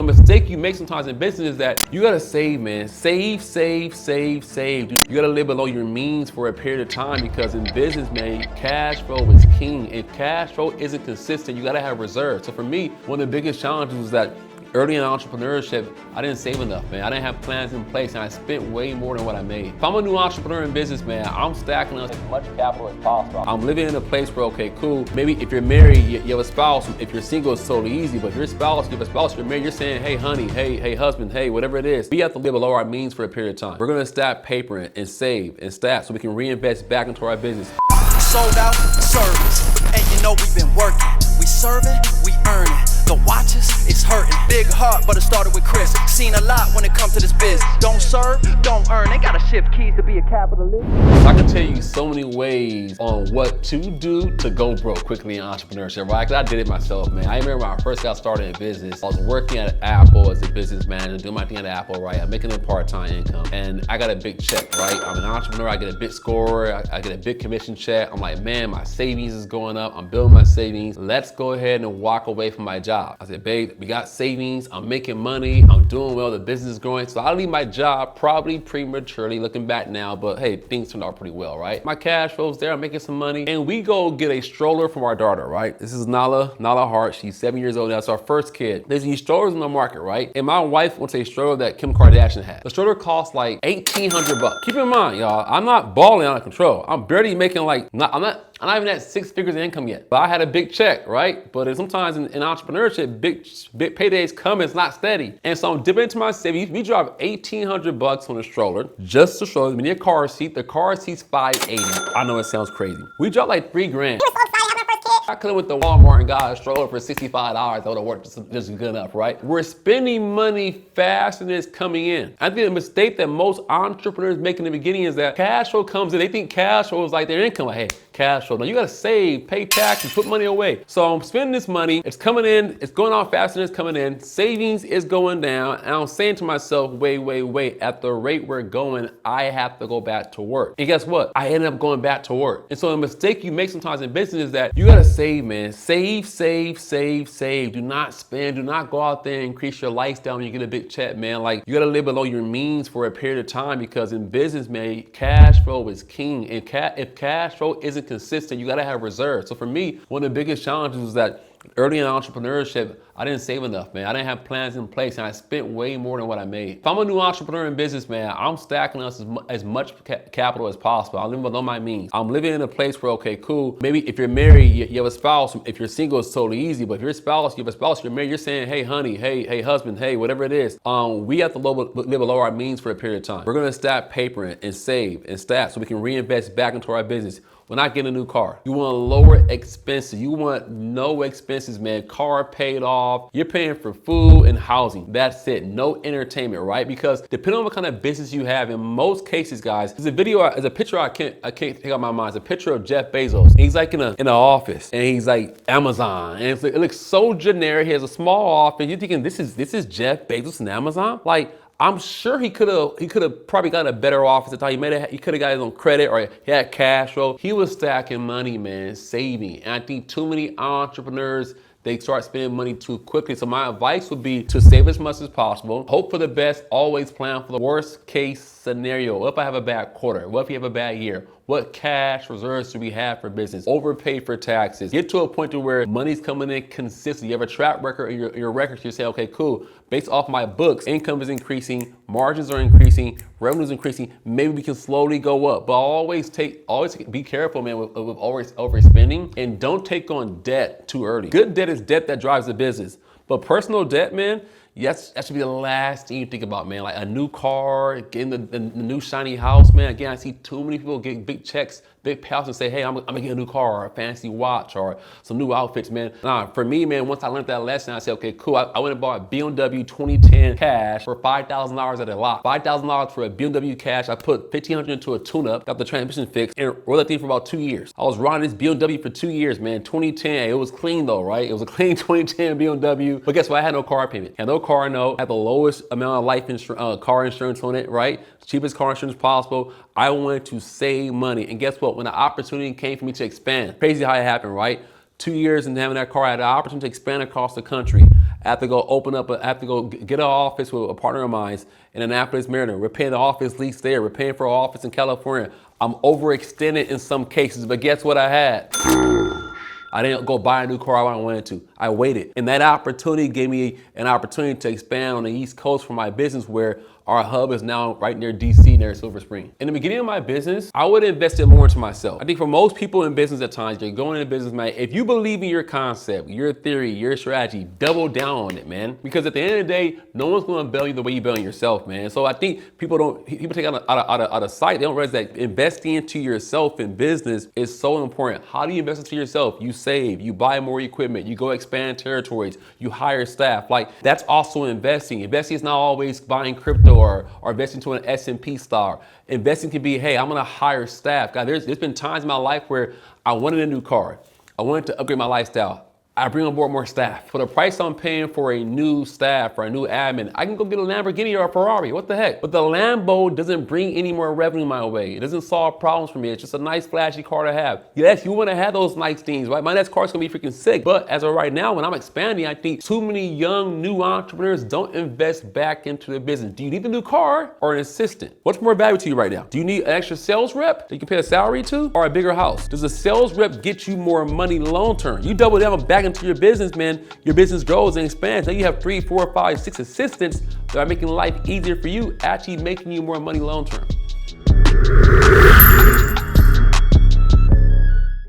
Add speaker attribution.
Speaker 1: mistake you make sometimes in business is that you gotta save, man. Save, save, save, save. You gotta live below your means for a period of time because in business, man, cash flow is king. If cash flow isn't consistent, you gotta have reserves. So for me, one of the biggest challenges was that early in entrepreneurship, I didn't save enough, man. I didn't have plans in place and I spent way more than what I made. If I'm a new entrepreneur in business, man, I'm stacking up as much capital as possible. I'm living in a place where, okay, cool, maybe if you're married, you have a spouse. If you're single, it's totally easy, but if you're a spouse, you have a spouse, you're married, you're saying, hey, honey, hey, husband, hey, whatever it is. We have to live below our means for a period of time. We're gonna stack paper and save and stack so we can reinvest back into our business.
Speaker 2: Sold out service, and you know we've been working. We serving, we earning. The watches, it's hurting. Big heart, but it started with Chris. Seen a lot when it comes to this biz. Don't serve, don't earn. They gotta shift keys to be a capitalist.
Speaker 1: I can tell you so many ways on what to do to go broke quickly in entrepreneurship, right? Because I did it myself, man. I remember when I first got started in business, I was working at Apple as a business manager, doing my thing at Apple, right? I'm making a part-time income, and I got a big check, right? I'm an entrepreneur, I get a big score, I get a big commission check. I'm like, man, my savings is going up. I'm building my savings. Let's go ahead and walk away from my job. I said, babe, we got savings, I'm making money, I'm doing well, the business is growing. So I leave my job probably prematurely, looking back now, but hey, things turned out pretty well, right? My cash flow's there, I'm making some money, and we go get a stroller from our daughter, right? This is Nala Hart, she's 7 years old now, it's our first kid. There's these strollers in the market, right? And my wife wants a stroller that Kim Kardashian had. The stroller costs like $1,800. Keep in mind, y'all, I'm not balling out of control. I'm barely making I'm not even at 6 figures of income yet, but I had a big check, right? But sometimes in entrepreneurship, big paydays come, it's not steady. And so I'm dipping into my savings. We dropped $1,800 on a stroller, just a stroller. We need a car seat. The car seat's $580. I know it sounds crazy. We dropped like $3,000. I could have went to Walmart and got a stroller for $65. That would have worked just good enough, right? We're spending money faster than it's coming in. I think the mistake that most entrepreneurs make in the beginning is that cash flow comes in. They think cash flow is like their income. Like, hey, cash flow. No, you gotta save, pay taxes, put money away. So I'm spending this money. It's coming in. It's going out faster than it's coming in. Savings is going down. And I'm saying to myself, wait. At the rate we're going, I have to go back to work. And guess what? I ended up going back to work. And so the mistake you make sometimes in business is that you gotta save, man. Save. Do not spend. Do not go out there and increase your lifestyle when you get a big check, man. Like, you gotta live below your means for a period of time because in business, man, cash flow is king. And if cash flow isn't consistent, you gotta have reserves. So for me, one of the biggest challenges was that early in entrepreneurship, I didn't save enough, man. I didn't have plans in place and I spent way more than what I made. If I'm a new entrepreneur in business, man, I'm stacking us as much capital as possible. I'm living below my means. I'm living in a place where, okay, cool, maybe if you're married, you have a spouse. If you're single, it's totally easy, but if you're a spouse, you have a spouse, you're married, you're saying, hey, honey, hey, husband, hey, whatever it is. We have to live below our means for a period of time. We're gonna stack paper and save and stack so we can reinvest back into our business. When I get a new car, you want lower expenses. You want no expenses, man. Car paid off. You're paying for food and housing. That's it. No entertainment, right? Because depending on what kind of business you have, in most cases, guys, there's a picture I can't take out my mind. It's a picture of Jeff Bezos. He's like in an office, and he's like Amazon, and it looks so generic. He has a small office. You're thinking this is Jeff Bezos and Amazon, like. I'm sure he could have probably gotten a better office at the time. He could have got his own credit or he had cash flow. He was stacking money, man, saving. And I think too many entrepreneurs, they start spending money too quickly. So my advice would be to save as much as possible. Hope for the best, always plan for the worst case scenario. What if I have a bad quarter? What if you have a bad year? What cash reserves do we have for business? Overpay for taxes. Get to a point to where money's coming in consistently. You have a track record in your records. You say, okay, cool. Based off my books, income is increasing, margins are increasing, revenue's increasing. Maybe we can slowly go up. But always be careful, man, with overspending, and don't take on debt too early. Good debt is debt that drives the business. But personal debt, man, yes, that should be the last thing you think about, man. Like a new car, getting the new shiny house, man. Again, I see too many people getting big checks, big payouts and say, hey, I'm gonna get a new car or a fancy watch or some new outfits, man. Nah, for me, man, once I learned that lesson, I said, okay, cool. I went and bought a BMW 2010 cash for $5,000 at a lot. $5,000 for a BMW cash. I put $1,500 into a tune-up, got the transmission fixed, and rode that thing for about 2 years. I was riding this BMW for 2 years, man. 2010, it was clean though, right? It was a clean 2010 BMW. But guess what? I had no car payment. Had no car note. Had the lowest amount of car insurance on it, right? Cheapest car insurance possible. I wanted to save money. And guess what? When the opportunity came for me to expand, crazy how it happened, right? 2 years and having that car, I had the opportunity to expand across the country. I have to go get an office with a partner of mine in Annapolis, Maryland. We're paying the office lease there. We're paying for an office in California. I'm overextended in some cases, but guess what I had? I didn't go buy a new car when I wanted to. I waited. And that opportunity gave me an opportunity to expand on the East Coast for my business, where our hub is now right near DC, near Silver Spring. In the beginning of my business, I would have invested more into myself. I think for most people in business at times, you're going into business, man, if you believe in your concept, your theory, your strategy, double down on it, man. Because at the end of the day, no one's gonna bail you the way you bail yourself, man. So I think people take it out of sight. They don't realize that investing into yourself in business is so important. How do you invest into yourself? You save, you buy more equipment, you go expand territories, you hire staff. Like, that's also investing. Investing is not always buying crypto or investing to an S&P stock. Investing can be, hey, I'm gonna hire staff. God, there's been times in my life where I wanted a new car. I wanted to upgrade my lifestyle. I bring on board more staff. For the price I'm paying for a new staff or a new admin, I can go get a Lamborghini or a Ferrari, what the heck? But the Lambo doesn't bring any more revenue my way. It doesn't solve problems for me. It's just a nice flashy car to have. Yes, you wanna have those nice things, right? My next car's gonna be freaking sick. But as of right now, when I'm expanding, I think too many young, new entrepreneurs don't invest back into the business. Do you need a new car or an assistant? What's more valuable to you right now? Do you need an extra sales rep that you can pay a salary to, or a bigger house? Does a sales rep get you more money long-term? You double down back into your business, man, your business grows and expands. Now you have 3, 4, 5, 6 assistants that are making life easier for you, actually making you more money long term.